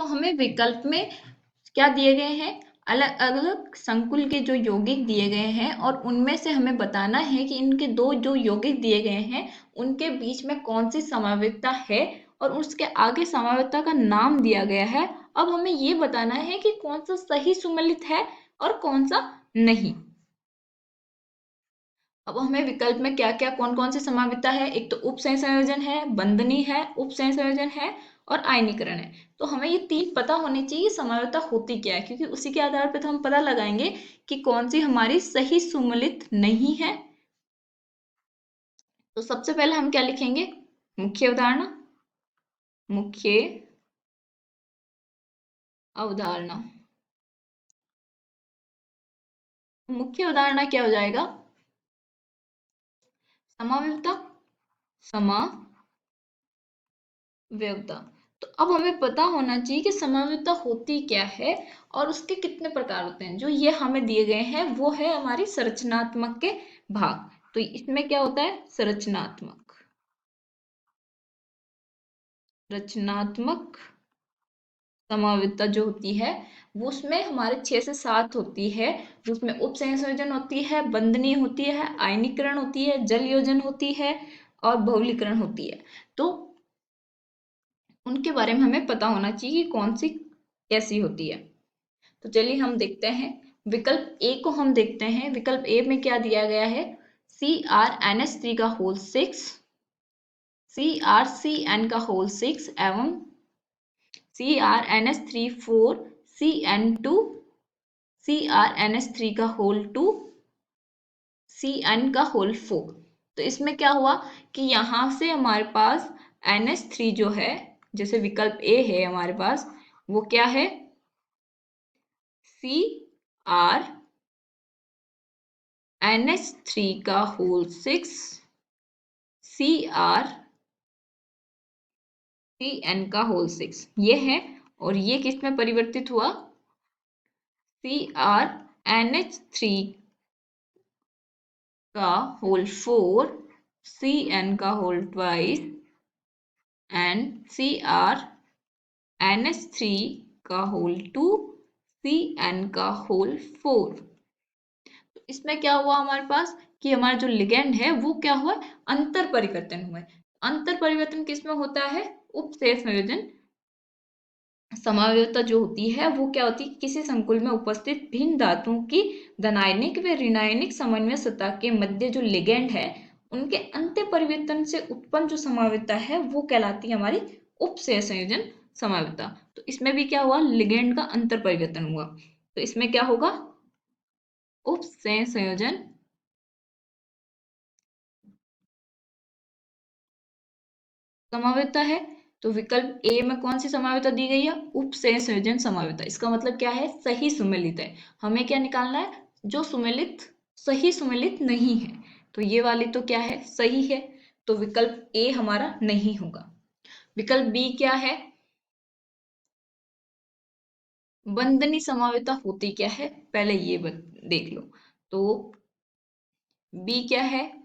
तो हमें विकल्प में क्या दिए गए हैं, अलग अलग संकुल के जो यौगिक दिए गए हैं और उनमें से हमें बताना है कि इनके दो जो यौगिक दिए गए हैं उनके बीच में कौन सी समवेतता है और उसके आगे समवेतता का नाम दिया गया है। अब हमें ये बताना है कि कौन सा सही सुमेलित है और कौन सा नहीं। अब हमें विकल्प में क्या क्या कौन कौन सी संभाव्यता है, एक तो उप संयोजन है, बंधनी है, उप संयोजन है और आयनीकरण है। तो हमें ये तीन पता होने चाहिए संभाव्यता होती क्या है, क्योंकि उसी के आधार पर तो हम पता लगाएंगे कि कौन सी हमारी सही सुमेलित नहीं है। तो सबसे पहले हम क्या लिखेंगे, मुख्य अवधारणा, मुख्य अवधारणा। मुख्य अवधारणा क्या हो जाएगा, समावयवता, समावयवता। तो अब हमें पता होना चाहिए कि समावयवता होती क्या है और उसके कितने प्रकार होते हैं। जो ये हमें दिए गए हैं वो है हमारी संरचनात्मक के भाग। तो इसमें क्या होता है, संरचनात्मक, रचनात्मक समावयवता जो होती है वो उसमें हमारे 6 से 7 होती है, जिसमें उप संयोजन होती है, बंधनी होती है, आयनीकरण होती है, जल योजन होती है और बहुलीकरण होती है। तो उनके बारे में हमें पता होना चाहिए कि कौन सी कैसी होती है। तो चलिए हम देखते हैं, विकल्प ए को हम देखते हैं। विकल्प ए में क्या दिया गया है, CrNH3 का होल 6, CrCN का होल 6 एवं CrNH3 4, CN2, CrNH3 का होल 2, CN का होल 4। तो इसमें क्या हुआ कि यहाँ से हमारे पास NH3 जो है, जैसे विकल्प ए है हमारे पास, वो क्या है, CrNH3 का होल 6, CrCN का होल 6 ये है। और ये किस में परिवर्तित हुआ, CrNH3 का होल 4, CN का होल 2 एंड CrNH3 का होल 2, CN का होल 4। तो इसमें क्या हुआ हमारे पास कि हमारा जो लिगेंड है वो क्या हुआ, अंतर परिवर्तन हुआ है। अंतर परिवर्तन किसमें होता है, उपसेय संयोजन। समावयवता जो होती है वो क्या होती है, किसी संकुल में उपस्थित भिन्न धातुओं की धनायनिक व ऋणायनिक समन्वय सतह के मध्य जो लिगेंड है उनके अंतर परिवर्तन से उत्पन्न जो समावयवता है वो कहलाती है हमारी उपसेय संयोजन समावयवता। तो इसमें भी क्या हुआ, लिगेंड का अंतर परिवर्तन हुआ। तो इसमें क्या होगा, उपसेय संयोजन समावयवता है। तो विकल्प ए में कौन सी समावयवता दी गई है, उपसेय संयोजन समावयवता। इसका मतलब क्या है, सही सुमेलित है। हमें क्या निकालना है, जो सुमेलित सही सुमेलित नहीं है। तो ये वाली तो क्या है, सही है। तो विकल्प ए हमारा नहीं होगा। विकल्प बी क्या है, बंधनी समावयवता होती क्या है, पहले ये देख लो। तो बी क्या है,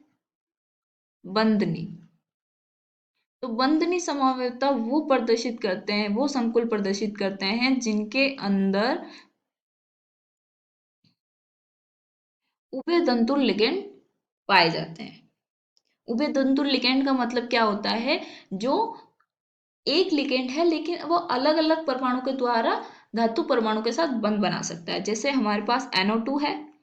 बंधनी। तो बंधनी समावयवता वो प्रदर्शित करते हैं, वो संकुल प्रदर्शित करते हैं जिनके अंदर उभयतंतुर लिगेंड पाए जाते हैं। उभयतंतुर लिगेंड का मतलब क्या होता है, जो एक लिगेंड है लेकिन वो अलग अलग परमाणु के द्वारा धातु परमाणु के साथ बंध बना सकता है। जैसे हमारे पास NO2 है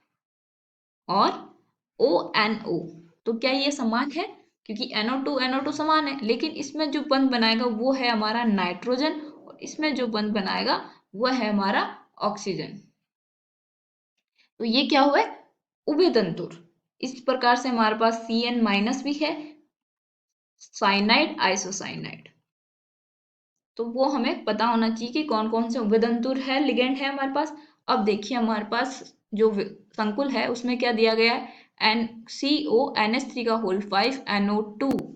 और ONO। तो क्या ये समान है, क्योंकि NO2 समान है, लेकिन इसमें जो बंध बनाएगा वो है हमारा नाइट्रोजन और इसमें जो बंध बनाएगा वो है हमारा ऑक्सीजन। तो ये क्या हुआ है, उभयतंतुर। इस प्रकार से हमारे पास CN- भी है, साइनाइड, आइसोसाइनाइड। तो वो हमें पता होना चाहिए कि कौन कौन से उभयतंतुर है, लिगेंड है हमारे पास। अब देखिए हमारे पास जो संकुल है उसमें क्या दिया गया है, CONH3 का होल 5 NO2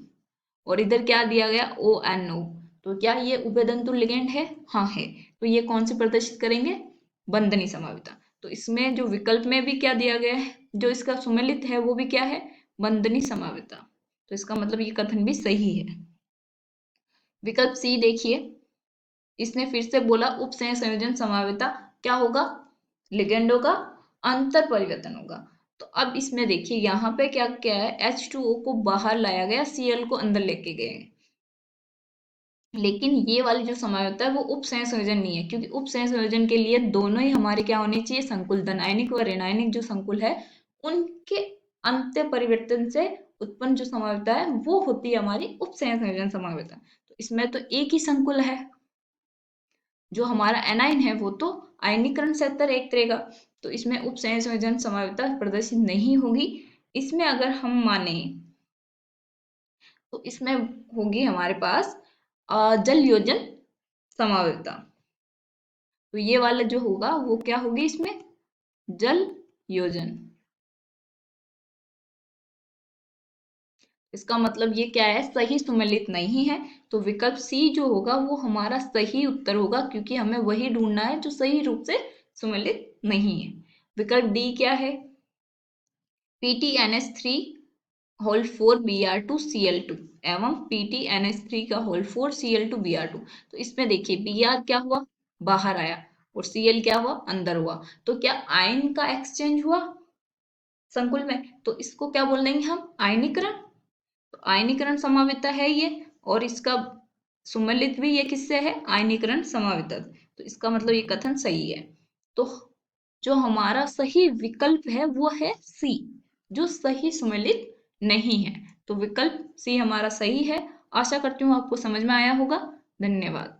और इधर क्या दिया गया, ONO। तो क्या ये उभयतंतुर लिगेंड है, हाँ है। तो ये कौन से प्रदर्शित करेंगे, बंधनी समावयवता। तो इसमें जो विकल्प में भी क्या दिया गया है, जो इसका सुमेलित है वो भी क्या है, बंधनी समावयवता। तो इसका मतलब ये कथन भी सही है। विकल्प सी देखिए, इसने फिर से बोला उप संयोजन संभाव्यता क्या होगा, लिगेंडों का अंतर परिवर्तन होगा। तो अब इसमें देखिए यहाँ पे क्या क्या है, H2O को बाहर लाया गया, Cl को अंदर लेके गए, लेकिन ये वाली जो संभाव्यता है वो उप संयोजन नहीं है, क्योंकि उप संयोजन के लिए दोनों ही हमारे क्या होने चाहिए, संकुल, धनायनिक व ऋणायनिक जो संकुल है उनके अंत्य परिवर्तन से उत्पन्न जो संभाव्यता है वो होती है हमारी उप संयोजन संभाव्यता। तो इसमें तो एक ही संकुल है, जो हमारा एनाइन है वो तो आयनीकरण से अंतर एक करेगा, तो इसमें उप संयोजन संभाव्यता प्रदर्शित नहीं होगी। इसमें अगर हम माने तो इसमें होगी हमारे पास जल योजन संभाव्यता। तो ये वाला जो होगा वो क्या होगी, इसमें जल योजन। इसका मतलब ये क्या है, सही सुमेलित नहीं है। तो विकल्प सी जो होगा वो हमारा सही उत्तर होगा, क्योंकि हमें वही ढूंढना है जो सही रूप से सुमेलित नहीं है। विकल्प डी क्या है, PTNH3 होल 4 Br2 Cl2 एवं PTNH3 का होल 4 Cl2 Br2। तो इसमें देखिए Br क्या हुआ, बाहर आया, और Cl क्या हुआ, अंदर हुआ। तो क्या आयन का एक्सचेंज हुआ संकुल में, तो इसको क्या बोल देंगे हम, आयनीकरण। तो आयनीकरण संभाव्यता है ये, और इसका सुमेलित भी ये किससे है, आयनीकरण संभाव्यता। तो इसका मतलब ये कथन सही है। तो जो हमारा सही विकल्प है वो है सी, जो सही सुमेलित नहीं है। तो विकल्प सी हमारा सही है। आशा करती हूँ आपको समझ में आया होगा। धन्यवाद।